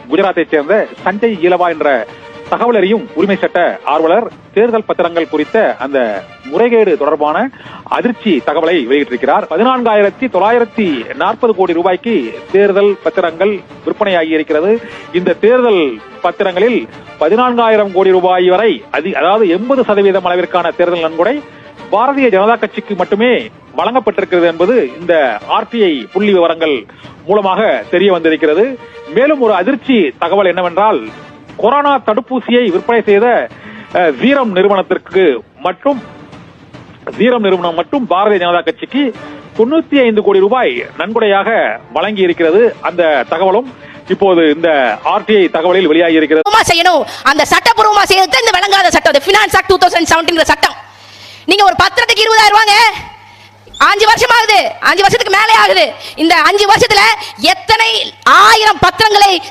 குஜராத்தை சேர்ந்த சஞ்சய் ஈலவா என்ற தகவல் அறியும் உரிமை சட்ட ஆர்வலர் தேர்தல் பத்திரங்கள் குறித்த அந்த முறைகேடு தொடர்பான அதிர்ச்சி தகவலை வெளியிட்டிருக்கிறார். 14,940 கோடி ரூபாய்க்கு தேர்தல் பத்திரங்கள் விற்பனையாகி இருக்கிறது. இந்த தேர்தல் பத்திரங்களில் 14,000 கோடி ரூபாய் வரை அதாவது 80% அளவிற்கான தேர்தல் நன்கொடை பாரதிய ஜனதா கட்சிக்கு மட்டுமே வழங்கப்பட்டிருக்கிறது என்பது இந்த ஆர்டிஐ புள்ளி விவரங்கள் மூலமாக தெரிய வந்திருக்கிறது. மேலும் ஒரு அதிர்ச்சி தகவல் என்னவென்றால், கொரோனா தடுப்பூசியை விற்பனை செய்த சீரம் நிறுவனம் மட்டும் பாரதிய ஜனதா கட்சிக்கு 95 கோடி ரூபாய் நன்கொடையாக வழங்கி இருக்கிறது. அந்த தகவலும் இப்போது இந்த ஆர்டிஐ தகவலில் வெளியாகி இருக்கிறது. அந்த சட்டப்பூர்வமா செய்யறது இந்த வழங்காத சட்டம், ஃபினான்ஸ் ஆக்ட் 2017 சட்டம். நீங்க ஒரு பத்திரத்துக்கு 20,000 ரூபாங்க, 5 வருஷம் ஆகுது, 5 வருஷத்துக்கு மேலே ஆகுது. இந்த 5 வருஷத்துல எத்தனை 1000 பத்திரங்களை